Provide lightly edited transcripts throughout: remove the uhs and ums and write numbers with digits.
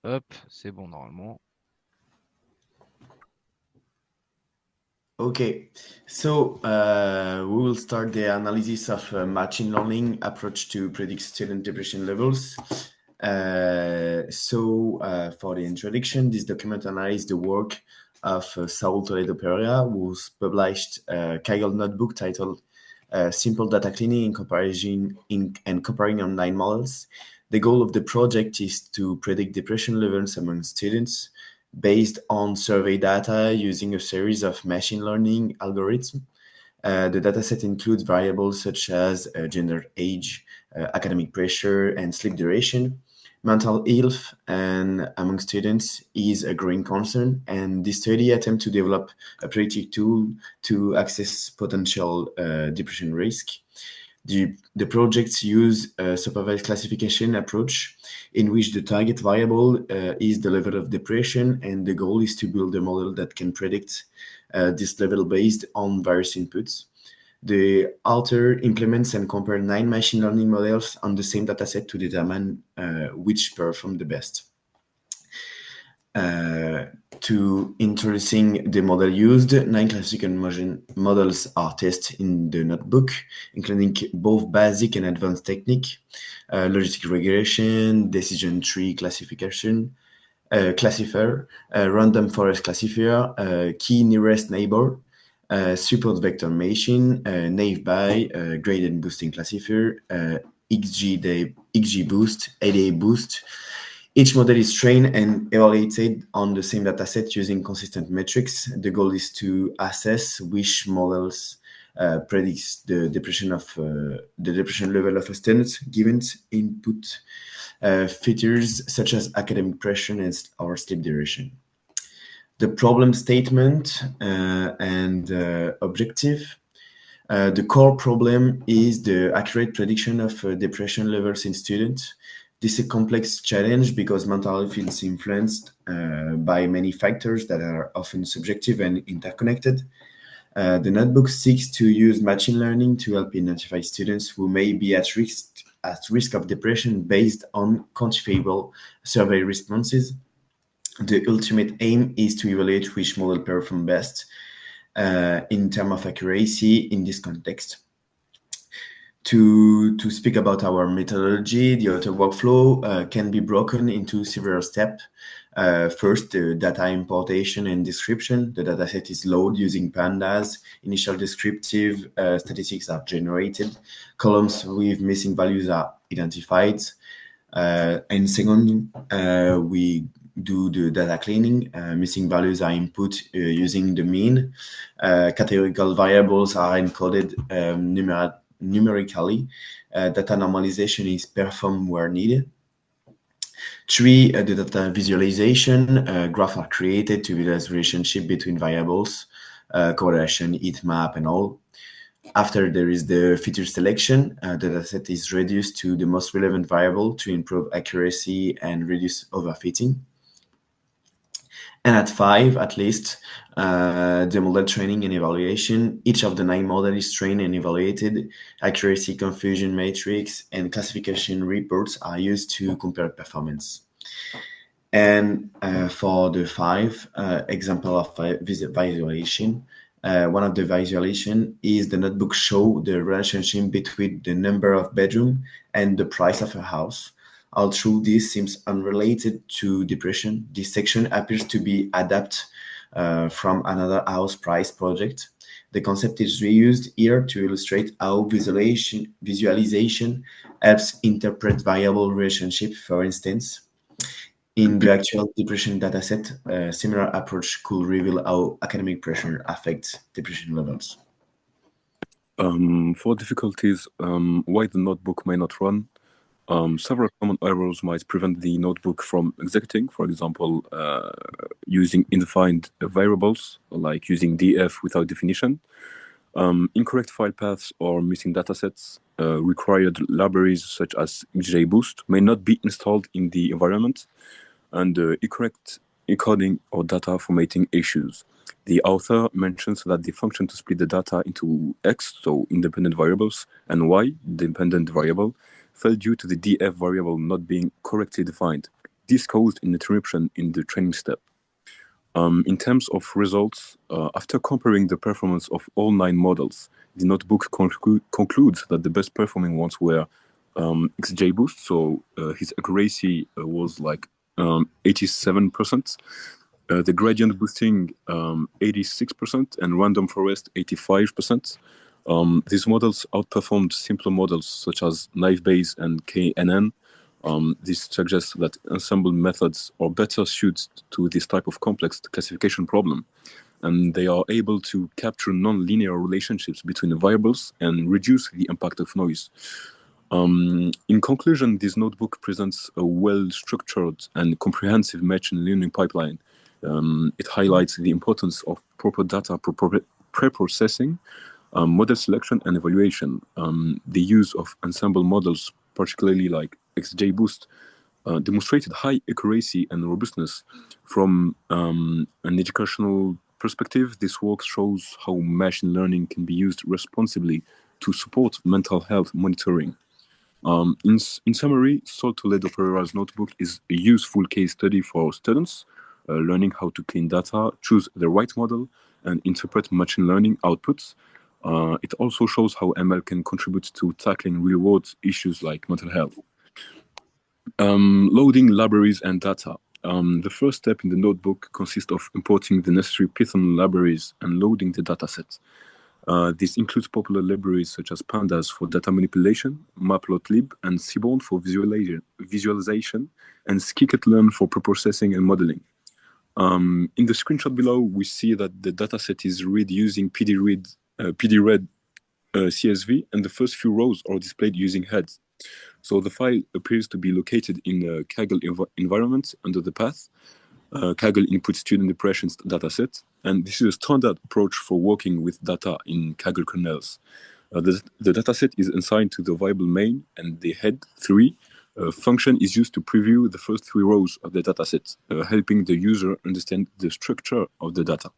Hop, c'est bon normalement. Okay, so we will start the analysis of machine learning approach to predict student depression levels. For the introduction, this document analyzes the work of Saul Toledo Pereira, who's published a Kaggle notebook titled Simple Data Cleaning in Comparison and Comparing Online Models. The goal of the project is to predict depression levels among students based on survey data using a series of machine learning algorithms. The dataset includes variables such as gender, age, academic pressure, and sleep duration. Mental health and among students is a growing concern, and this study attempts to develop a predictive tool to assess potential depression risk. The projects use a supervised classification approach in which the target variable is the level of depression, and the goal is to build a model that can predict this level based on various inputs. The author implements and compares 9 machine learning models on the same dataset to determine which perform the best. To introducing the model used, 9 classification models are tested in the notebook, including both basic and advanced technique, logistic regression, decision tree classification, classifier, random forest classifier, key nearest neighbor, support vector machine, naive by, gradient boosting classifier, XG boost, ADA boost. Each model is trained and evaluated on the same dataset using consistent metrics. The goal is to assess which models predicts the depression level of a student given input features such as academic pressure or sleep duration. The problem statement and objective. The core problem is the accurate prediction of depression levels in students. This is a complex challenge because mental health is influenced by many factors that are often subjective and interconnected. The notebook seeks to use machine learning to help identify students who may be at risk of depression based on quantifiable survey responses. The ultimate aim is to evaluate which model performs best in terms of accuracy in this context. To speak about our methodology, the auto workflow can be broken into several steps. First, the data importation and description. The dataset is loaded using pandas. Initial descriptive statistics are generated. Columns with missing values are identified. And second, we do the data cleaning. Missing values are input using the mean. Categorical variables are encoded numerically. Data normalization is performed where needed. 3, the data visualization. Graphs are created to visualize relationship between variables, correlation, heat map, and all. After there is the feature selection, the dataset is reduced to the most relevant variable to improve accuracy and reduce overfitting. And at 5, at least, the model training and evaluation. Each of the 9 models is trained and evaluated. Accuracy, confusion matrix, and classification reports are used to compare performance. And for the 5 example of visualization, one of the visualization is the notebook show the relationship between the number of bedroom and the price of a house. Although this seems unrelated to depression, this section appears to be adapted from another house price project. The concept is reused here to illustrate how visualization helps interpret variable relationship. For instance, in the actual depression dataset, a similar approach could reveal how academic pressure affects depression levels. For difficulties, why the notebook may not run, several common errors might prevent the notebook from executing. For example, using undefined variables, like using df without definition, incorrect file paths or missing datasets, required libraries such as XGBoost may not be installed in the environment, and incorrect encoding or data formatting issues. The author mentions that the function to split the data into X, so independent variables, and Y, dependent variable, fell due to the df variable not being correctly defined. this caused an interruption in the training step. In terms of results, after comparing the performance of all 9 models, the notebook concludes that the best performing ones were XJBoost, so his accuracy was like 87%, the gradient boosting 86%, and random forest 85%. These models outperformed simpler models such as KnifeBase and KNN. This suggests that ensemble methods are better suited to this type of complex classification problem, and they are able to capture non-linear relationships between variables and reduce the impact of noise. In conclusion, this notebook presents a well-structured and comprehensive machine learning pipeline. It highlights the importance of proper data pre-processing, model selection, and evaluation. The use of ensemble models, particularly like XJBoost, demonstrated high accuracy and robustness. From an educational perspective, this work shows how machine learning can be used responsibly to support mental health monitoring. In summary, Sol Toledo Pereira's notebook is a useful case study for students learning how to clean data, choose the right model, and interpret machine learning outputs. It also shows how ML can contribute to tackling real-world issues like mental health. Loading libraries and data. The first step in the notebook consists of importing the necessary Python libraries and loading the dataset. This includes popular libraries such as pandas for data manipulation, matplotlib, and seaborn for visualization, and scikit-learn for preprocessing and modeling. In the screenshot below, we see that the dataset is read using pdread CSV, and the first few rows are displayed using heads. So the file appears to be located in a Kaggle environment under the path. Kaggle inputs student impressions dataset, and this is a standard approach for working with data in Kaggle kernels. The dataset is assigned to the variable main, and the head3 function is used to preview the first 3 rows of the dataset, helping the user understand the structure of the data.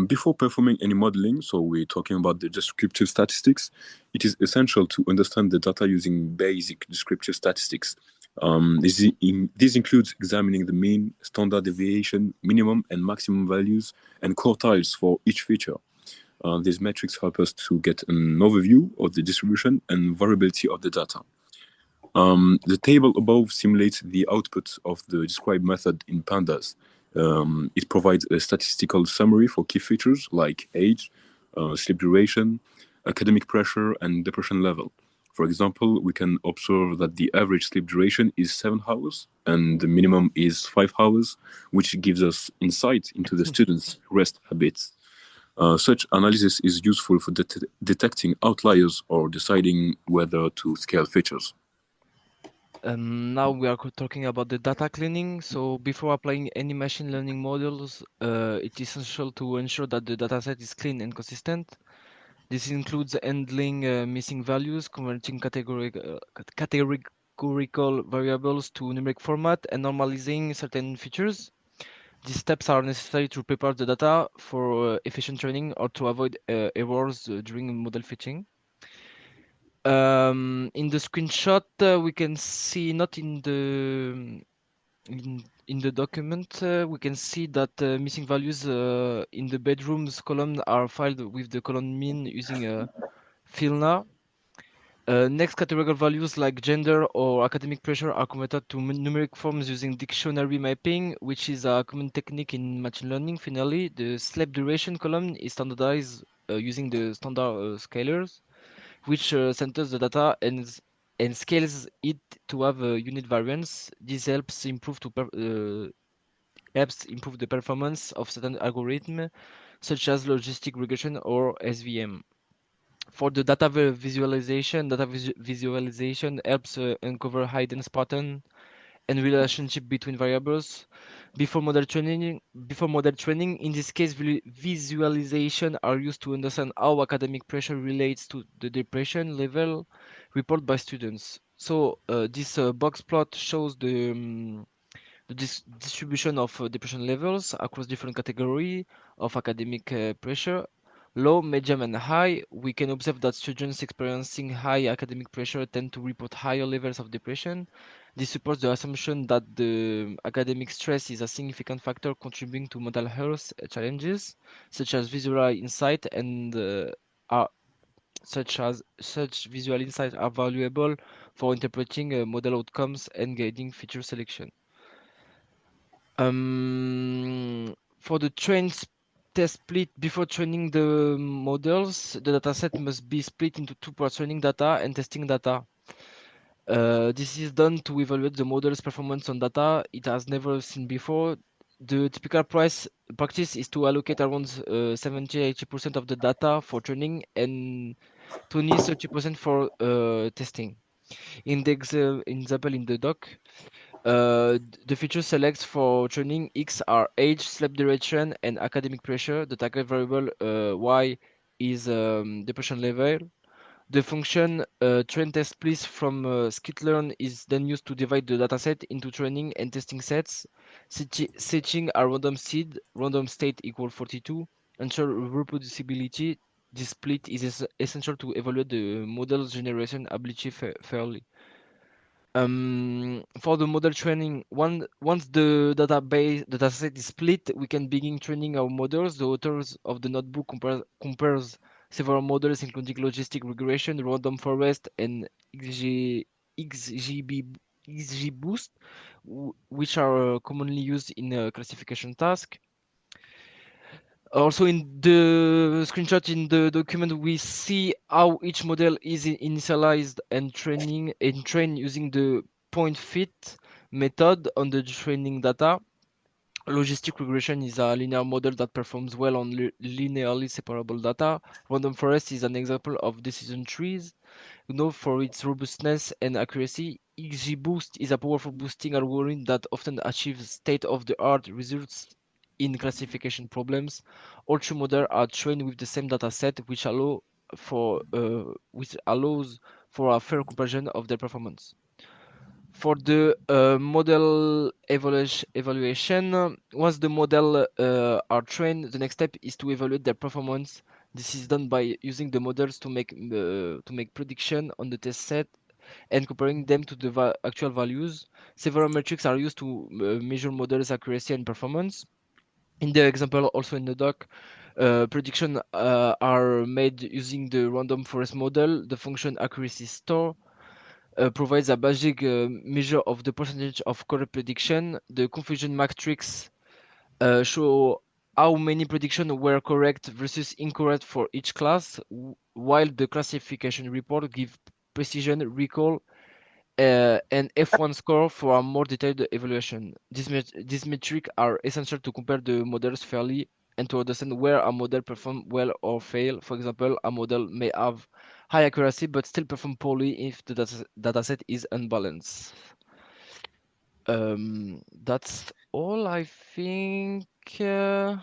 Before performing any modeling, so we're talking about the descriptive statistics, it is essential to understand the data using basic descriptive statistics. This includes examining the mean, standard deviation, minimum and maximum values, and quartiles for each feature. These metrics help us to get an overview of the distribution and variability of the data. The table above simulates the output of the described method in pandas. It provides a statistical summary for key features like age, sleep duration, academic pressure, and depression level. For example, we can observe that the average sleep duration is 7 hours and the minimum is 5 hours, which gives us insight into the students' rest habits. Such analysis is useful for detecting outliers or deciding whether to scale features. Now we are talking about the data cleaning. So before applying any machine learning models, it is essential to ensure that the dataset is clean and consistent. This includes handling missing values, converting categorical variables to numeric format, and normalizing certain features. These steps are necessary to prepare the data for efficient training or to avoid errors during model fitting. In the screenshot, we can see not in the document, we can see that missing values in the bedrooms column are filed with the column mean using a filna. Next, categorical values like gender or academic pressure are converted to numeric forms using dictionary mapping, which is a common technique in machine learning. Finally, the sleep duration column is standardized using the standard scalars, which centers the data and scales it to have a unit variance. This helps improve the performance of certain algorithms, such as logistic regression or SVM. For the data visualization helps uncover hidden pattern and relationship between variables. Before model training, in this case, visualization are used to understand how academic pressure relates to the depression level reported by students. So this box plot shows the distribution of depression levels across different categories of academic pressure. Low, medium, and high, we can observe that students experiencing high academic pressure tend to report higher levels of depression, This supports the assumption that the academic stress is a significant factor contributing to mental health challenges, such as visual insight and are such visual insights are valuable for interpreting model outcomes and guiding feature selection. For the test split before training the models, the dataset must be split into two parts: training data and testing data. This is done to evaluate the model's performance on data it has never seen before. The typical practice is to allocate around 70-80% of the data for training and 20-30% for testing. In the example in the doc, the feature selects for training X are age, sleep duration, and academic pressure. The target variable Y is depression level. The function train test please from skitlearn is then used to divide the dataset into training and testing sets, setting a random seed, random state equal 42, ensure reproducibility. This split is essential to evaluate the model's generation ability fairly. For the model training, once the dataset is split, we can begin training our models. The authors of the notebook compares several models, including logistic regression, random forest, and XGB, XGBoost, which are commonly used in a classification task. Also in the screenshot in the document, we see how each model is initialized and trained using the point fit method on the training data. Logistic regression is a linear model that performs well on linearly separable data. Random forest is an example of decision trees, known for its robustness and accuracy. XGBoost is a powerful boosting algorithm that often achieves state-of-the-art results in classification problems. All three models are trained with the same dataset, which allows for a fair comparison of their performance. For the model evaluation, once the model are trained, the next step is to evaluate their performance. This is done by using the models to make prediction on the test set and comparing them to the actual values. Several metrics are used to measure models accuracy and performance. In the example, also in the doc, prediction are made using the random forest model. The function accuracy store provides a basic measure of the percentage of correct prediction. The confusion matrix show how many predictions were correct versus incorrect for each class, while the classification report gives precision, recall, and F1 score for a more detailed evaluation. These metrics are essential to compare the models fairly and to understand where a model performs well or fail. For example, a model may have high accuracy but still perform poorly if the dataset is unbalanced. That's all I think. Yeah.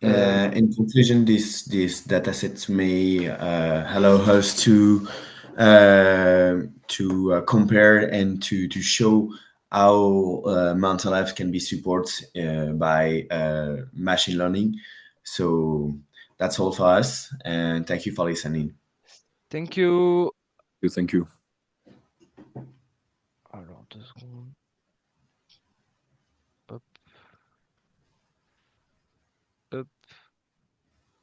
Uh, In conclusion, these datasets may allow us compare and to show how mental health can be supported by machine learning. So that's all for us, and thank you for listening. Thank you. Thank you. Alors, 2 secondes.